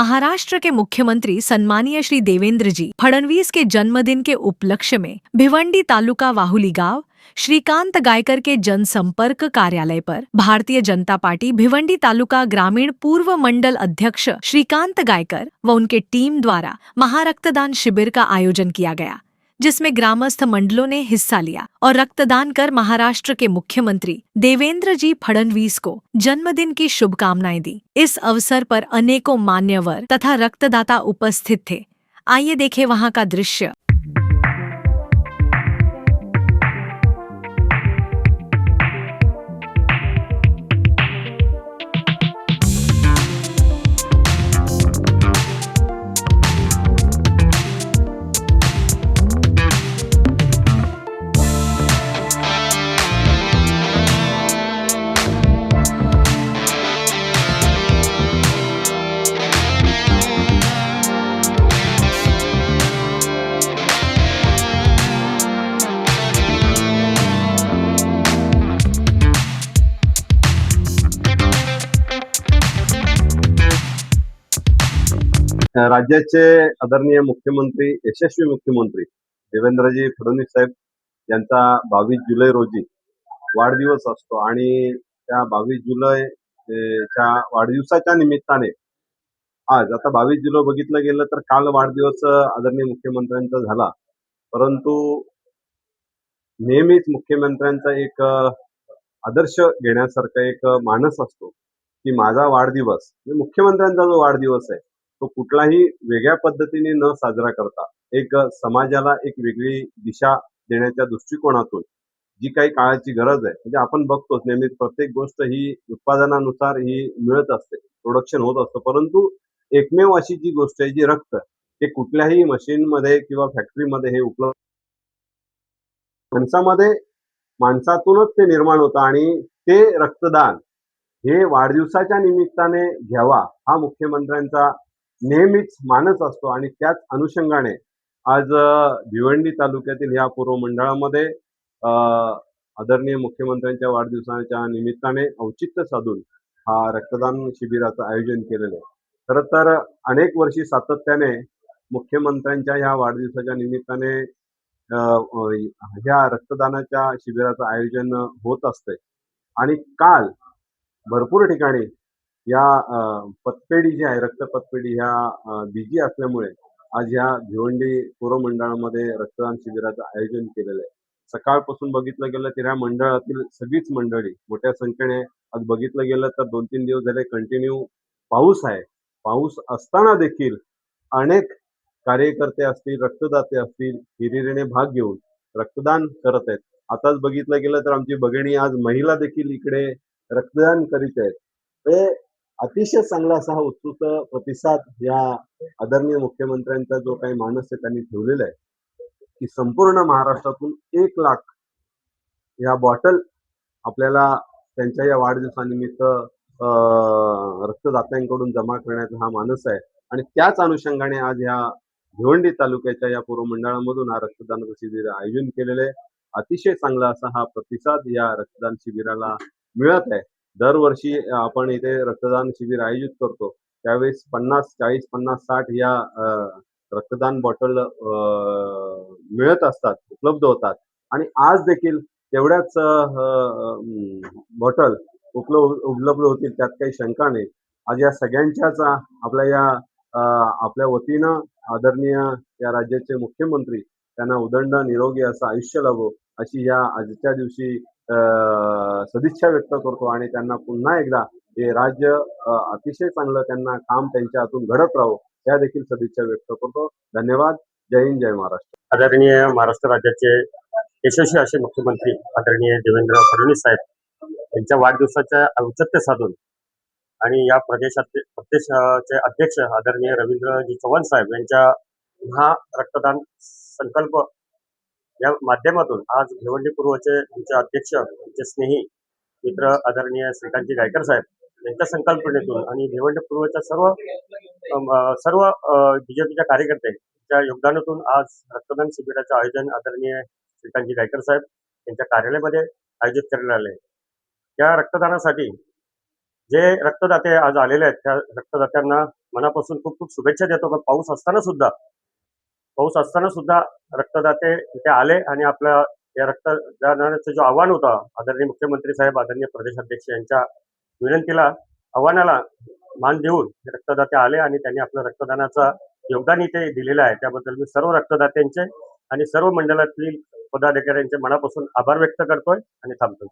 महाराष्ट्र के मुख्यमंत्री सम्मानीय श्री देवेंद्र जी फडणवीस के जन्मदिन के उपलक्ष्य में भिवंडी तालुका वाहुली गांव श्रीकांत गायकर के जनसंपर्क कार्यालय पर भारतीय जनता पार्टी भिवंडी तालुका ग्रामीण पूर्व मंडल अध्यक्ष श्रीकांत गायकर व उनके टीम द्वारा महारक्तदान शिविर का आयोजन किया गया, जिसमें ग्रामस्थ मंडलों ने हिस्सा लिया और रक्तदान कर महाराष्ट्र के मुख्यमंत्री देवेंद्र जी फडणवीस को जन्मदिन की शुभकामनाएं दी। इस अवसर पर अनेकों मान्यवर तथा रक्तदाता उपस्थित थे। आइए देखें वहां का दृश्य। राज्याचे आदरणीय मुख्यमंत्री, यशस्वी मुख्यमंत्री देवेंद्रजी फडणवीस साहेब यांचा 22 जुलै रोजी वाढदिवस असतो आणि त्या 22 जुलै च्या वाढदिवसाच्या निमित्ताने आज आता 22 जुलै बघितलं गेलं तर काल वाढदिवस आदरणीय मुख्यमंत्र्यांचा झाला, परंतु नेहमीच मुख्यमंत्र्यांचा एक आदर्श घेण्यासारखा एक मानस असतो की माझा वाढदिवस मुख्यमंत्र्यांचा जो वाढदिवस आहे तो कुठलाही वेगळ्या पद्धतीने न साजरा करता एक समाजाला एक वेगळी दिशा देण्याच्या दृष्टिकोनातून जी काही काळाची गरज आहे, म्हणजे आपण बघतोच नेहमीच प्रत्येक गोष्ट ही उत्पादनानुसार ही मिळत असते, प्रोडक्शन होत असतं, परंतु एकमेव अशी जी गोष्ट आहे जी रक्त हे कुठल्याही मशीनमध्ये किंवा फॅक्टरीमध्ये हे उपलब्ध माणसामध्ये माणसातूनच ते निर्माण होतं आणि ते रक्तदान हे वाढदिवसाच्या निमित्ताने घ्यावा हा मुख्यमंत्र्यांचा नेहमीच मानस असतो आणि त्याच अनुषंगाने आज भिवंडी तालुक्यातील या पूर्व मंडळामध्ये आदरणीय मुख्यमंत्र्यांच्या वाढदिवसाच्या निमित्ताने औचित्य साधून हा रक्तदान शिबिराचं आयोजन केलेलं आहे। खरं तर अनेक वर्षी सातत्याने मुख्यमंत्र्यांच्या ह्या वाढदिवसाच्या निमित्ताने ह्या रक्तदानाच्या शिबिराचं आयोजन होत असते आणि काल भरपूर ठिकाणी या पतपेढी जी आहे रक्त पतपेढी ह्या बिजी असल्यामुळे आज ह्या भिवंडी पूर्व मंडळामध्ये रक्तदान शिबिराचं आयोजन केलेलं आहे। सकाळपासून बघितलं गेलं तर ह्या मंडळातील सगळीच मंडळी मोठ्या संख्येने आज बघितलं गेलं तर 2-3 दिवस झाले कंटिन्यू पाऊस आहे, पाऊस असताना देखील अनेक कार्यकर्ते असतील, रक्तदाते असतील, हिरिरीने भाग घेऊन रक्तदान करत आहेत। आताच बघितलं गेलं तर आमची भगिनी आज महिला देखील इकडे रक्तदान करीत आहेत। ते अतिशय चांगला असा हा उत्स्फूर्त प्रतिसाद या आदरणीय मुख्यमंत्र्यांचा जो काही मानस आहे त्यांनी ठेवलेला आहे की संपूर्ण महाराष्ट्रातून 1 लाख या बॉटल आपल्याला त्यांच्या या वाढदिवसानिमित्त रक्तदात्यांकडून जमा करण्याचा हा मानस आहे आणि त्याच अनुषंगाने आज या भिवंडी तालुक्याच्या या पूर्व मंडळामधून हा रक्तदान शिबिर आयोजन केलेलं आहे। अतिशय चांगला असा हा प्रतिसाद या रक्तदान शिबिराला मिळत आहे। दरवर्षी आपण इथे रक्तदान शिबिर आयोजित करतो त्यावेळेस 50, 40, 50, 60 या रक्तदान बॉटल मिळत असतात, उपलब्ध होतात आणि आज देखील तेवढ्याच बॉटल उपलब्ध होतील त्यात काही शंका नाही। आज या सगळ्यांच्याच आपल्या वतीनं आदरणीय या राज्याचे मुख्यमंत्री त्यांना उदंड निरोगी असं आयुष्य लाभो अशी या आजच्या दिवशी सदिच्छा व्यक्त करतो आणि त्यांना पुन्हा एकदा हे राज्य अतिशय चांगलं त्यांना काम त्यांच्या हातून घडत राहो या देखील सदिच्छा व्यक्त करतो। धन्यवाद। जय हिंद, जय महाराष्ट्र। आदरणीय महाराष्ट्र राज्याचे यशस्वी असे मुख्यमंत्री आदरणीय देवेंद्र फडणवीस साहेब यांच्या वाढदिवसाच्या औचित्य साधून आणि या प्रदेशाचे अध्यक्ष आदरणीय रवींद्रजी चव्हाण साहेब यांच्या हा रक्तदान संकल्प या माध्यमातून आज भिवंडी पूर्वचे आमचे अध्यक्ष, आमचे स्नेही मित्र आदरणीय श्रीकांतजी गायकर साहेब यांच्या संकल्पनेतून आणि भिवंडी पूर्वच्या सर्व बीजेपीच्या कार्यकर्त्यांच्या योगदानातून आज रक्तदान शिबिराचे आयोजन आदरणीय श्रीकांतजी गायकर साहेब यांच्या कार्यालयामध्ये आयोजित करण्यात आले। त्या रक्तदानासाठी जे रक्तदाते आज आलेले आहेत त्या रक्तदात्यांना मनापासून खूप खूप शुभेच्छा देतो. पण पाऊस असताना सुद्धा रक्तदाते इथे आले आणि आपल्या या रक्तदानाचं जो आव्हान होता, आदरणीय मुख्यमंत्री साहेब, आदरणीय प्रदेशाध्यक्ष यांच्या आव्हानाला मान देऊन रक्तदाते आले आणि त्यांनी आपलं रक्तदानाचं योगदान इथे दिलेलं आहे. त्याबद्दल मी सर्व रक्तदात्यांचे आणि सर्व मंडळातील पदाधिकाऱ्यांचे मनापासून आभार व्यक्त करतोय आणि थांबतो.